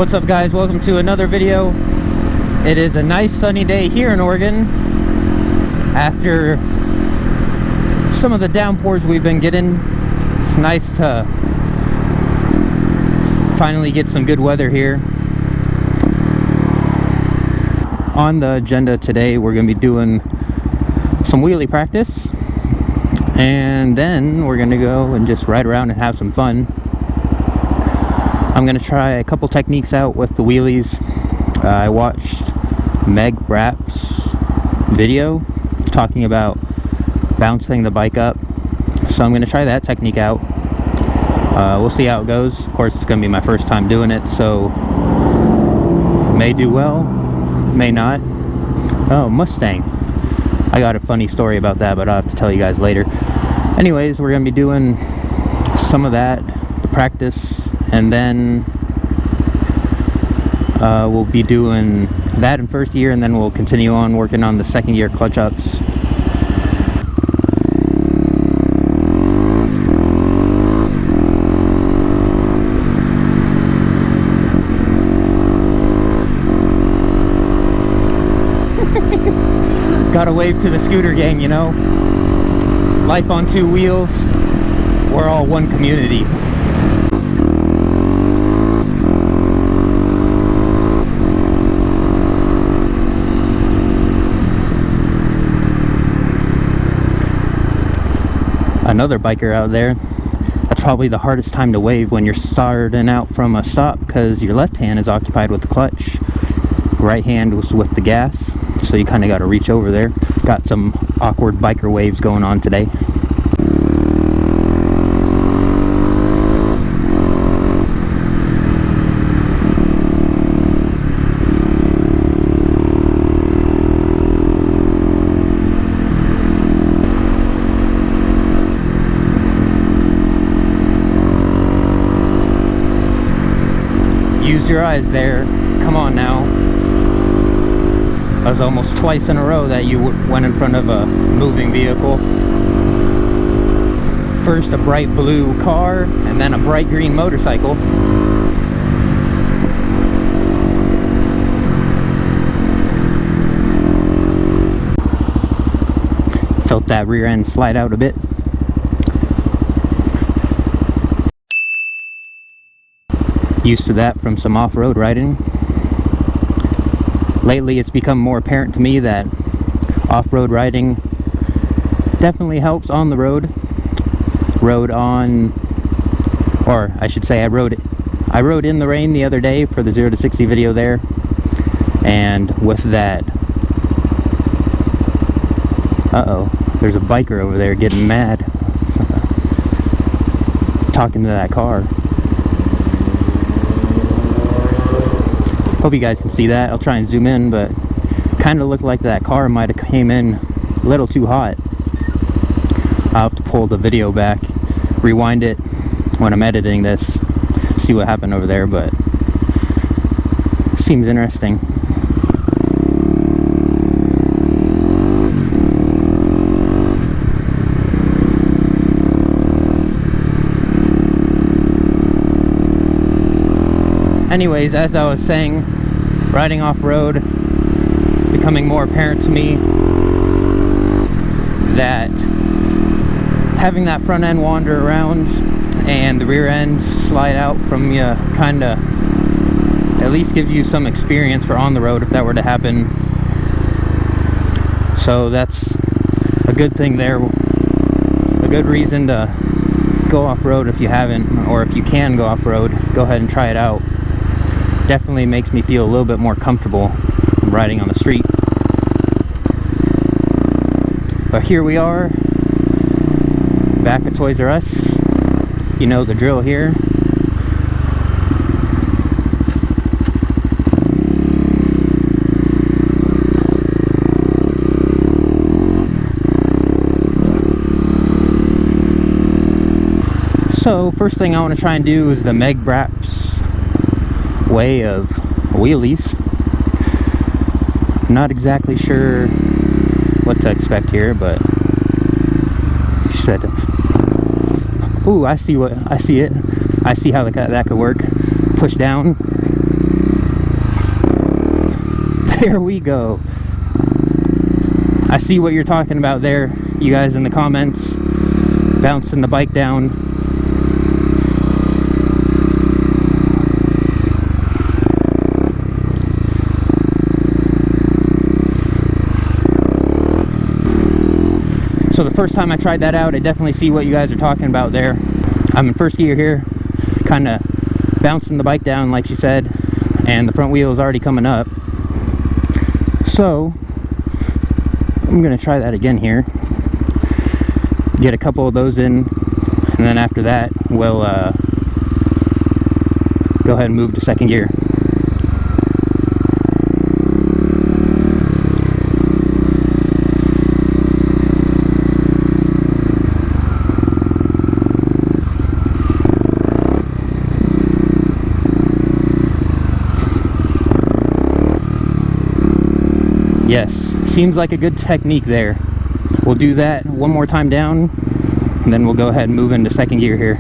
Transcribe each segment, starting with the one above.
What's up, guys? Welcome to another video. It is a nice sunny day here in Oregon after some of the downpours we've been getting. It's nice to finally get some good weather here. On the agenda today, we're going to be doing some wheelie practice, and then we're going to go and just ride around and have some fun. I'm going to try a couple techniques out with the wheelies. I watched Meg Brap's video talking about bouncing the bike up, so I'm going to try that technique out. We'll see how it goes. Of course, it's going to be my first time doing it, so may do well, may not. Oh, Mustang. I got a funny story about that, but I'll have to tell you guys later. Anyways, we're going to be doing some of that to practice, and then we'll be doing that in first year, and then we'll continue on working on the second year clutch ups. Gotta wave to the scooter gang, you know. Life on two wheels. We're all one community. Another biker out there. That's probably the hardest time to wave when you're starting out from a stop, because your left hand is occupied with the clutch, right hand was with the gas, so you kind of got to reach over there. Got some awkward biker waves going on today. Use your eyes there. Come on now. That was almost twice in a row that you went in front of a moving vehicle. First a bright blue car, and then a bright green motorcycle. Felt that rear end slide out a bit. Used to that from some off-road riding. Lately it's become more apparent to me that off-road riding definitely helps on the road. I rode in the rain the other day for the 0 to 60 video there, and with that, there's a biker over there getting mad talking to that car. Hope you guys can see that. I'll try and zoom in, but kind of looked like that car might have came in a little too hot. I'll have to pull the video back, rewind it when I'm editing this, see what happened over there, but seems interesting. Anyways, as I was saying, riding off-road, it's becoming more apparent to me that having that front end wander around and the rear end slide out from you kind of at least gives you some experience for on the road if that were to happen. So that's a good thing there, a good reason to go off-road if you haven't, or if you can go off-road, go ahead and try it out. Definitely makes me feel a little bit more comfortable riding on the street. But here we are, back at Toys R Us. You know the drill here. So first thing I want to try and do is the Meg Brap's way of wheelies. I'm not exactly sure what to expect here, but she said, ooh, I see it. I see how that could work. Push down. There we go. I see what you're talking about there, you guys in the comments, bouncing the bike down. So the first time I tried that out, I definitely see what you guys are talking about there. I'm in first gear here, kind of bouncing the bike down like she said, and the front wheel is already coming up. So I'm gonna try that again here, get a couple of those in, and then after that we'll go ahead and move to second gear. Yes, seems like a good technique there. We'll do that one more time down, and then we'll go ahead and move into second gear here.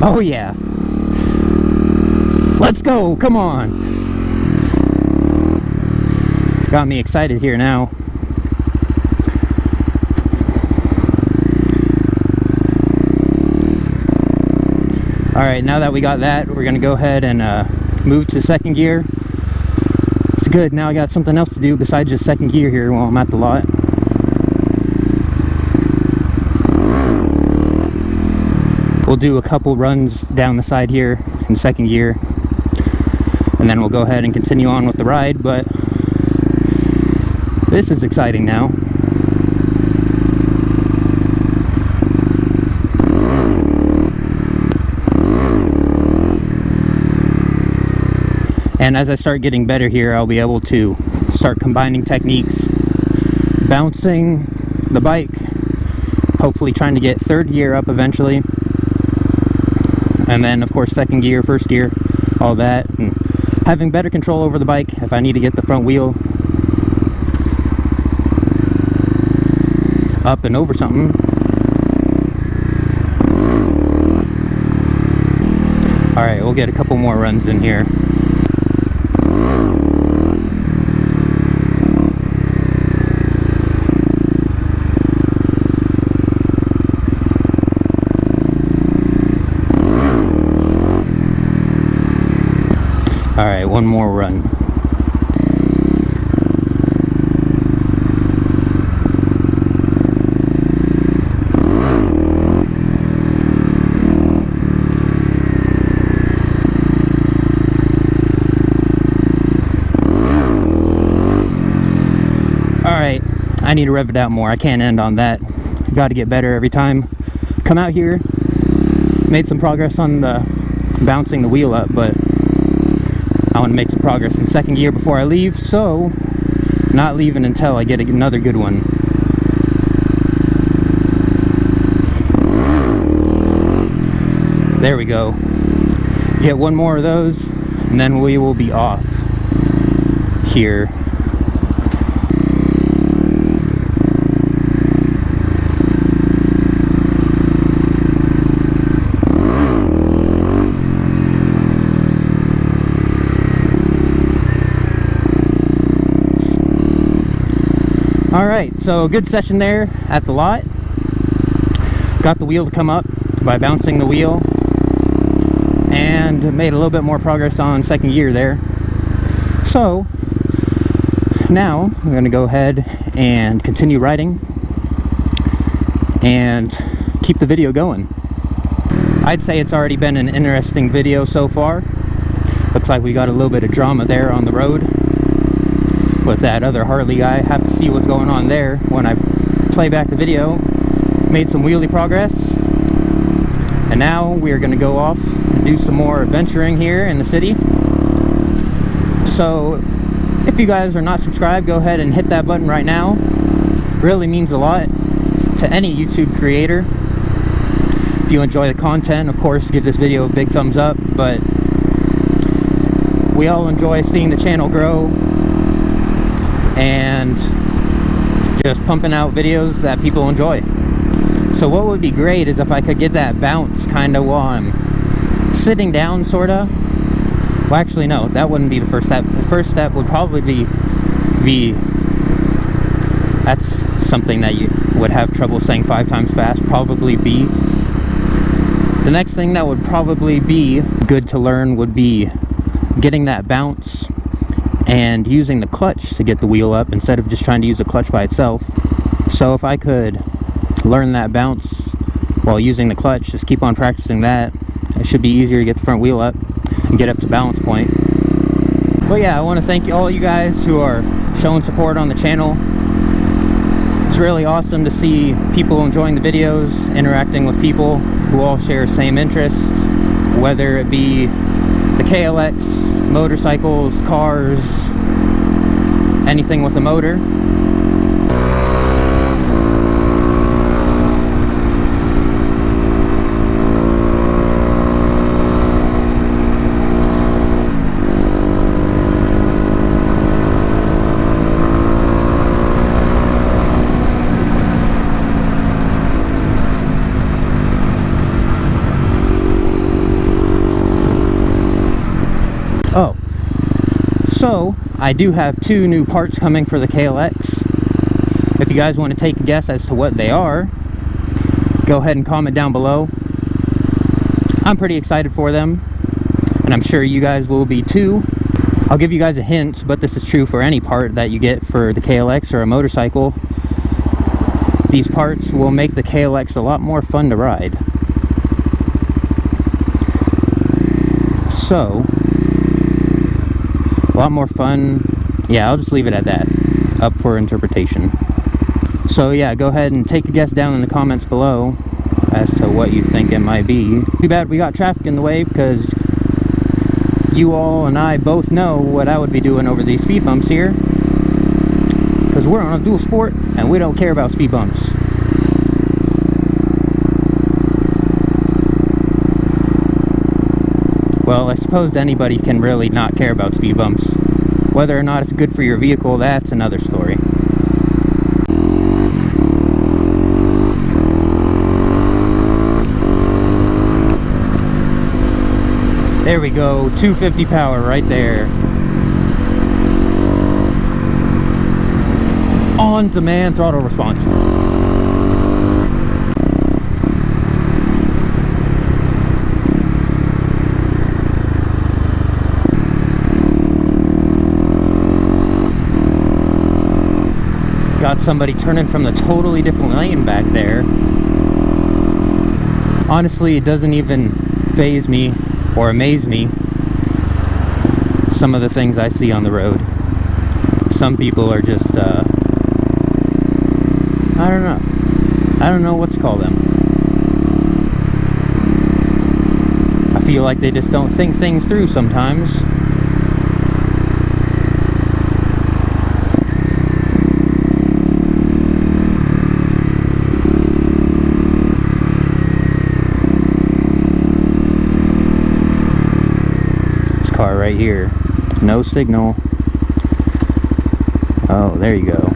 Oh yeah. Let's go, come on. Got me excited here now. Alright, now that we got that, we're going to go ahead and move to second gear. It's good, now I got something else to do besides just second gear here while I'm at the lot. We'll do a couple runs down the side here in second gear, and then we'll go ahead and continue on with the ride, but this is exciting now. And as I start getting better here, I'll be able to start combining techniques, bouncing the bike, hopefully trying to get third gear up eventually, and then of course second gear, first gear, all that, and having better control over the bike if I need to get the front wheel up and over something. Alright, we'll get a couple more runs in here. Alright, one more run. Alright, I need to rev it out more. I can't end on that. Got to get better every time. Come out here, made some progress on the bouncing the wheel up, but I want to make some progress in second gear before I leave, so not leaving until I get another good one. There we go. Get one more of those, and then we will be off here. Alright, so good session there at the lot. Got the wheel to come up by bouncing the wheel, and made a little bit more progress on second gear there. So now I'm going to go ahead and continue riding and keep the video going. I'd say it's already been an interesting video so far. Looks like we got a little bit of drama there on the road with that other Harley guy. Have to see what's going on there when I play back the video. Made some wheelie progress, and now we are going to go off and do some more adventuring here in the city. So if you guys are not subscribed, go ahead and hit that button right now. Really means a lot to any YouTube creator. If you enjoy the content, of course, give this video a big thumbs up, but we all enjoy seeing the channel grow and just pumping out videos that people enjoy. So what would be great is if I could get that bounce kind of while I'm sitting down, sort of. Well, actually, no, that wouldn't be the first step. The first step would probably be that's something that you would have trouble saying 5 times fast, probably B. The next thing that would probably be good to learn would be getting that bounce and using the clutch to get the wheel up instead of just trying to use the clutch by itself. So if I could learn that bounce while using the clutch, just keep on practicing that, it should be easier to get the front wheel up and get up to balance point. But yeah, I want to thank all you guys who are showing support on the channel. It's really awesome to see people enjoying the videos, interacting with people who all share the same interests, whether it be the KLX, motorcycles, cars, anything with a motor. Oh, so I do have 2 new parts coming for the KLX. If you guys want to take a guess as to what they are, go ahead and comment down below. I'm pretty excited for them, and I'm sure you guys will be too. I'll give you guys a hint, but this is true for any part that you get for the KLX or a motorcycle. These parts will make the KLX a lot more fun to ride. So, a lot more fun. Yeah, I'll just leave it at that. Up for interpretation. So yeah, go ahead and take a guess down in the comments below as to what you think it might be. Too bad we got traffic in the way, because you all and I both know what I would be doing over these speed bumps here. Because we're on a dual sport and we don't care about speed bumps. Well, I suppose anybody can really not care about speed bumps. Whether or not it's good for your vehicle, that's another story. There we go, 250 power right there. On-demand throttle response. Got somebody turning from the totally different lane back there. Honestly, it doesn't even faze me or amaze me, some of the things I see on the road. Some people are just, I don't know. I don't know what to call them. I feel like they just don't think things through sometimes. Car right here, no signal. Oh, there you go.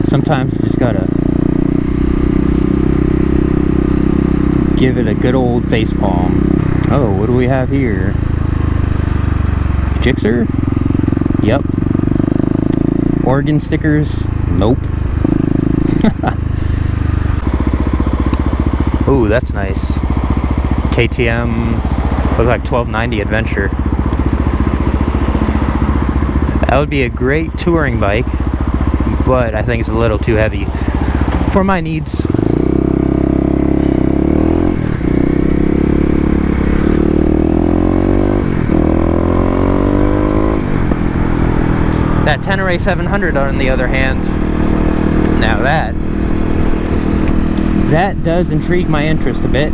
Sometimes you just gotta give it a good old face palm. Oh, what do we have here? Gixxer? Yep. Oregon stickers? Nope. Ooh, that's nice. KTM, looks like 1290 Adventure. That would be a great touring bike, but I think it's a little too heavy for my needs. That Tenere 700 on the other hand, now that does intrigue my interest a bit.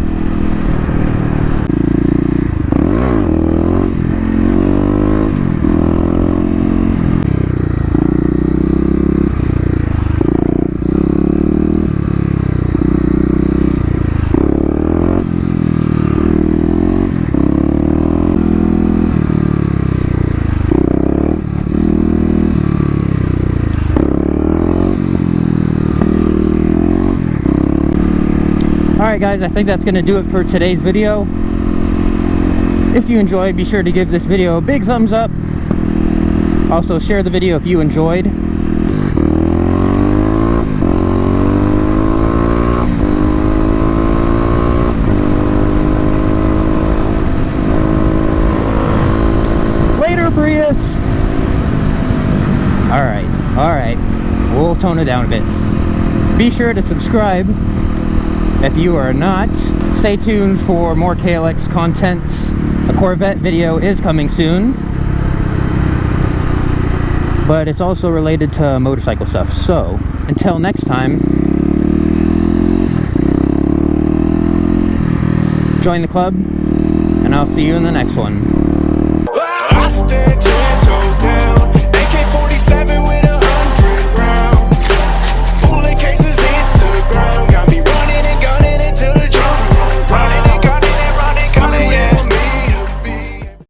Alright guys, I think that's going to do it for today's video. If you enjoyed, be sure to give this video a big thumbs up. Also share the video if you enjoyed. Later, Prius! Alright, we'll tone it down a bit. Be sure to subscribe if you are not. Stay tuned for more KLX content. A Corvette video is coming soon, but it's also related to motorcycle stuff. So, until next time, join the club, and I'll see you in the next one.